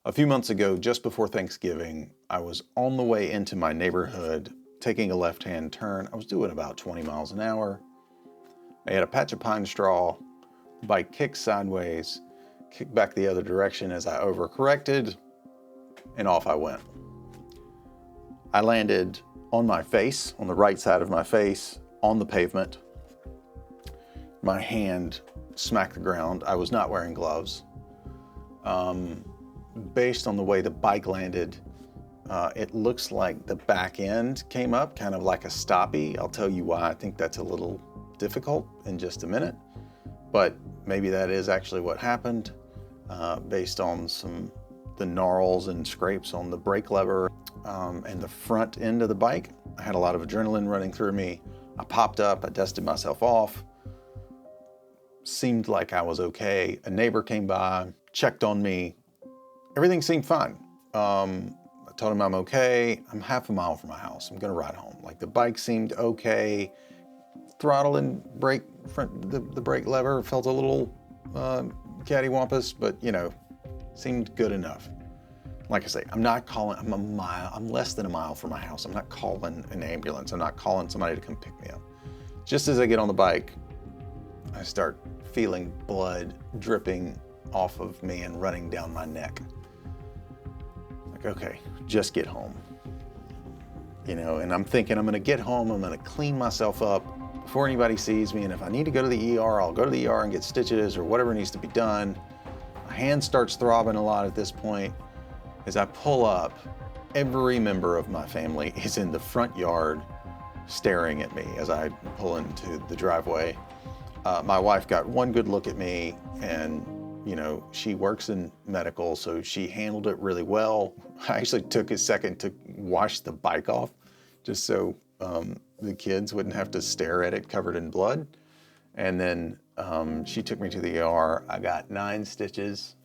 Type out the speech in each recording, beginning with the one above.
A few months ago, just before Thanksgiving, I was on the way into my neighborhood, taking a left-hand turn. I was doing about 20 miles an hour. I had a patch of pine straw, the bike kicked sideways, kicked back the other direction as I overcorrected, and off I went. I landed on my face, on the right side of my face, on the pavement. My hand smacked the ground. I was not wearing gloves. Based on the way the bike landed, it looks like the back end came up, kind of like a stoppie. I'll tell you why I think that's a little difficult in just a minute, but maybe that is actually what happened based on the gnarls and scrapes on the brake lever and the front end of the bike. I had a lot of adrenaline running through me. I popped up, I dusted myself off. Seemed like I was okay. A neighbor came by, checked on me. Everything seemed fine. I told him I'm okay. I'm half a mile from my house. I'm gonna ride home. Like the bike seemed okay. Throttle and brake, the brake lever felt a little cattywampus, but seemed good enough. Like I say, I'm less than a mile from my house. I'm not calling an ambulance. I'm not calling somebody to come pick me up. Just as I get on the bike, I start feeling blood dripping off of me and running down my neck. Like, okay, just get home. And I'm thinking I'm gonna get home, I'm gonna clean myself up before anybody sees me, and if I need to go to the ER, I'll go to the ER and get stitches or whatever needs to be done. My hand starts throbbing a lot at this point. As I pull up, every member of my family is in the front yard staring at me as I pull into the driveway. My wife got one good look at me, and she works in medical, so she handled it really well. I actually took a second to wash the bike off just so the kids wouldn't have to stare at it covered in blood. And then she took me to the ER. I got 9 stitches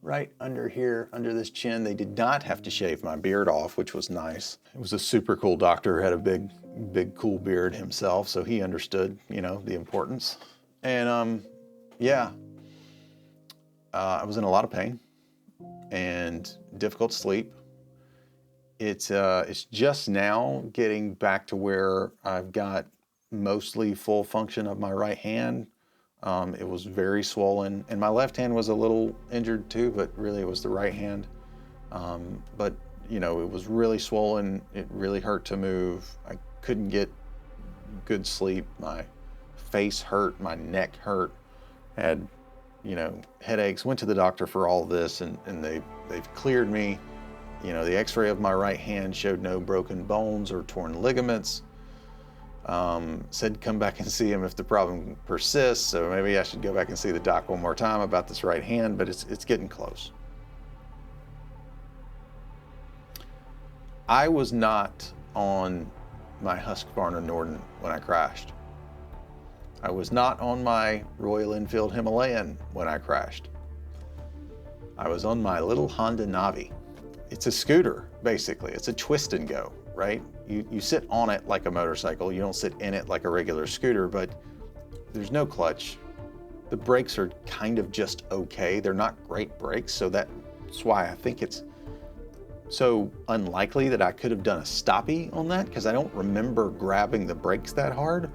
right under here, under this chin. They did not have to shave my beard off, which was nice. It was a super cool doctor who had a big cool beard himself, so he understood, the importance. And I was in a lot of pain and difficult to sleep. It's just now getting back to where I've got mostly full function of my right hand. It was very swollen, and my left hand was a little injured too, but really it was the right hand. But it was really swollen. It really hurt to move. I couldn't get good sleep. My face hurt, my neck hurt, had headaches. Went to the doctor for all this, and they've cleared me. The x-ray of my right hand showed no broken bones or torn ligaments. Said come back and see him if the problem persists, so maybe I should go back and see the doc one more time about this right hand, but it's getting close. I was not on my Husqvarna Norden when I crashed. I was not on my Royal Enfield Himalayan when I crashed. I was on my little Honda Navi. It's a scooter, basically. It's a twist and go, right? You sit on it like a motorcycle. You don't sit in it like a regular scooter, but there's no clutch. The brakes are kind of just okay. They're not great brakes, so that's why I think it's so unlikely that I could have done a stoppie on that, because I don't remember grabbing the brakes that hard,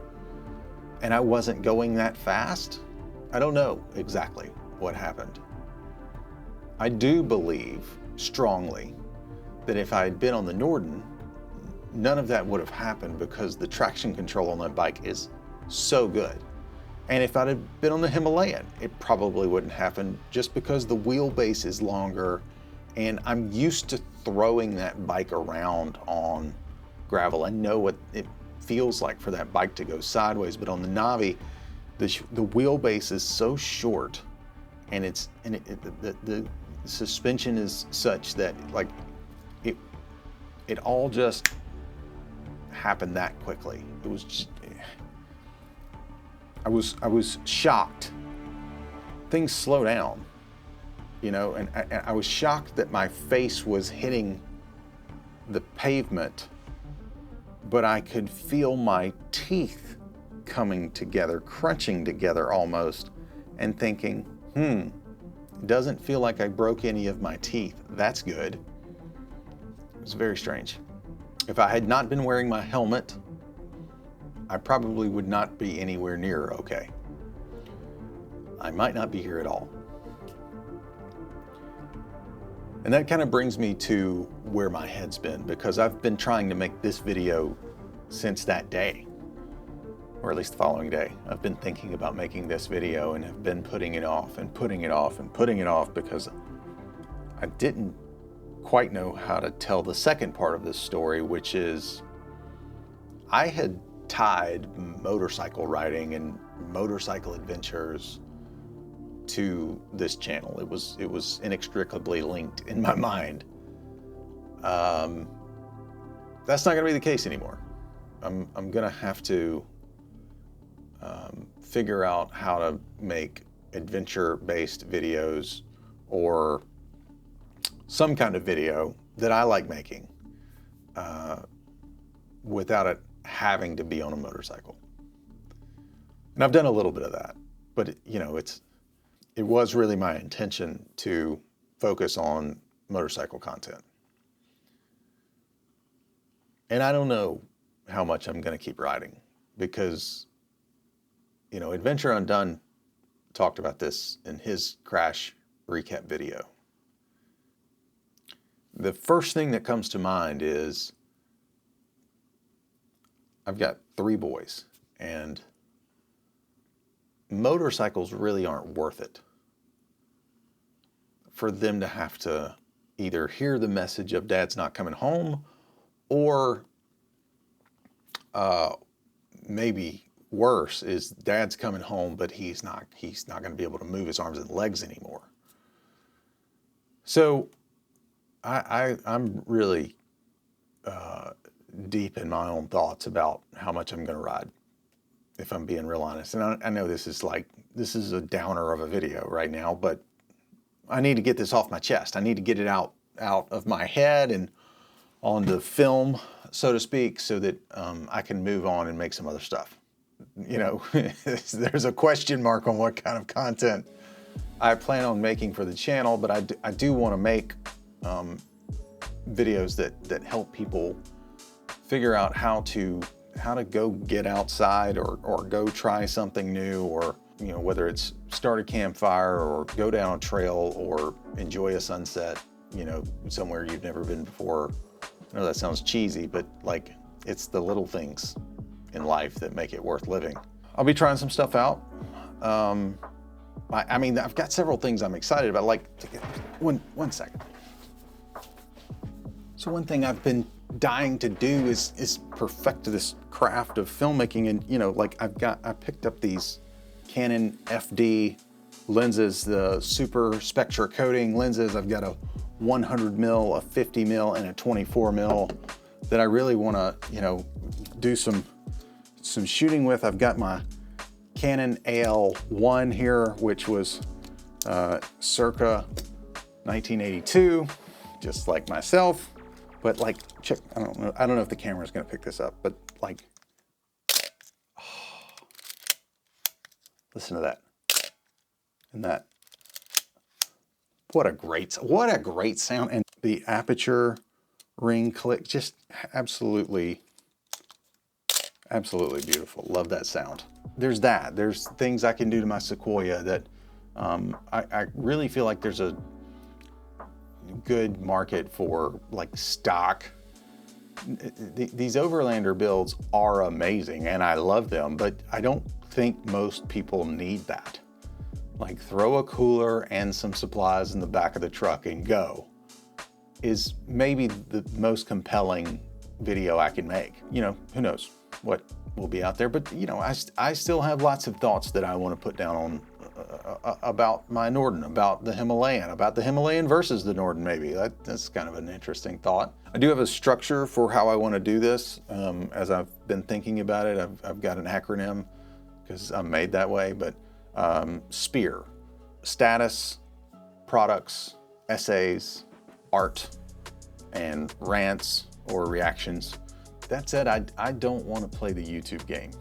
and I wasn't going that fast. I don't know exactly what happened. I do believe strongly that if I had been on the Norden, none of that would have happened, because the traction control on that bike is so good. And if I'd have been on the Himalayan, it probably wouldn't happen, just because the wheelbase is longer and I'm used to throwing that bike around on gravel. I know what it feels like for that bike to go sideways, but on the Navi, the wheelbase is so short, and the suspension is such that it all just happened that quickly. It was just, I was shocked. Things slow down, and I was shocked that my face was hitting the pavement, but I could feel my teeth coming together, crunching together almost, and thinking, It doesn't feel like I broke any of my teeth. That's good. It was very strange. If I had not been wearing my helmet, I probably would not be anywhere near okay. I might not be here at all. And that kind of brings me to where my head's been, because I've been trying to make this video since that day, or at least the following day. I've been thinking about making this video and have been putting it off and putting it off and putting it off because I didn't quite know how to tell the second part of this story, which is I had tied motorcycle riding and motorcycle adventures to this channel. It was inextricably linked in my mind. That's not gonna be the case anymore. I'm gonna have to figure out how to make adventure-based videos or some kind of video that I like making without it having to be on a motorcycle. And I've done a little bit of that, but you know, it was really my intention to focus on motorcycle content. And I don't know how much I'm going to keep riding because, you know, Adventure Undone talked about this in his crash recap video. The first thing that comes to mind is I've got 3 boys, and motorcycles really aren't worth it for them to have to either hear the message of Dad's not coming home, or maybe worse is Dad's coming home, but he's not going to be able to move his arms and legs anymore. So I'm really deep in my own thoughts about how much I'm going to ride, if I'm being real honest. And I know this is a downer of a video right now, but I need to get this off my chest. I need to get it out of my head and onto film, so to speak, so that I can move on and make some other stuff. You know, there's a question mark on what kind of content I plan on making for the channel, but I do want to make videos that help people figure out how to go get outside or go try something new, or you know, whether it's start a campfire or go down a trail or enjoy a sunset, you know, somewhere you've never been before. I know that sounds cheesy, but like, it's the little things in life that make it worth living. I'll be trying some stuff out. I mean, I've got several things I'm excited about. Like, one second. So one thing I've been dying to do is perfect this craft of filmmaking. And you know, like I picked up these Canon FD lenses, the super spectra coating lenses. I've got a 100 mil, a 50 mil, and a 24 mil that I really want to, you know, do some shooting with. I've got my Canon AL1 here, which was circa 1982, just like myself. But like, check, I don't know if the camera's gonna pick this up, but like, oh, listen to that. And that, what a great sound. And the aperture ring click, just absolutely beautiful. Love that sound. There's things I can do to my Sequoia that I really feel like there's a good market for, like stock. These Overlander builds are amazing and I love them, but I don't think most people need that. Like, throw a cooler and some supplies in the back of the truck and go is maybe the most compelling video I can make. You know, who knows what will be out there, but you know, I still have lots of thoughts that I want to put down on about my Norden, about the Himalayan versus the Norden. Maybe that's kind of an interesting thought. I do have a structure for how I want to do this. As I've been thinking about it, I've got an acronym because I'm made that way, but SPEAR: status, products, essays, art, and rants or reactions. That said, I don't want to play the YouTube game.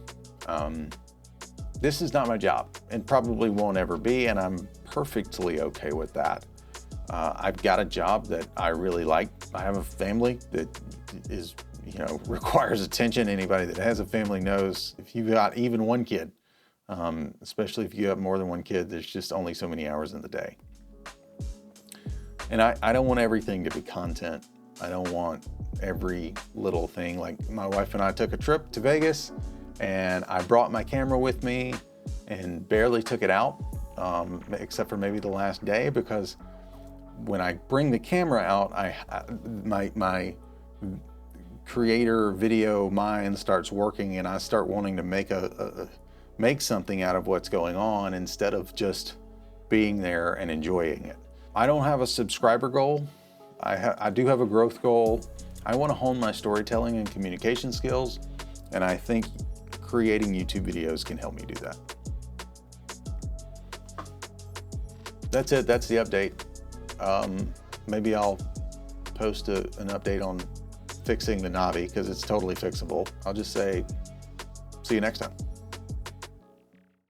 This is not my job and probably won't ever be, and I'm perfectly okay with that. I've got a job that I really like. I have a family that is, requires attention. Anybody that has a family knows if you've got even one kid, especially if you have more than one kid, there's just only so many hours in the day. And I don't want everything to be content. I don't want every little thing. Like my wife and I took a trip to Vegas and I brought my camera with me and barely took it out, except for maybe the last day, because when I bring the camera out, my creator video mind starts working and I start wanting to make something out of what's going on instead of just being there and enjoying it. I don't have a subscriber goal. I do have a growth goal. I want to hone my storytelling and communication skills, and I think creating YouTube videos can help me do that. That's it. That's the update. Maybe I'll post an update on fixing the Navi because it's totally fixable. I'll just say, see you next time.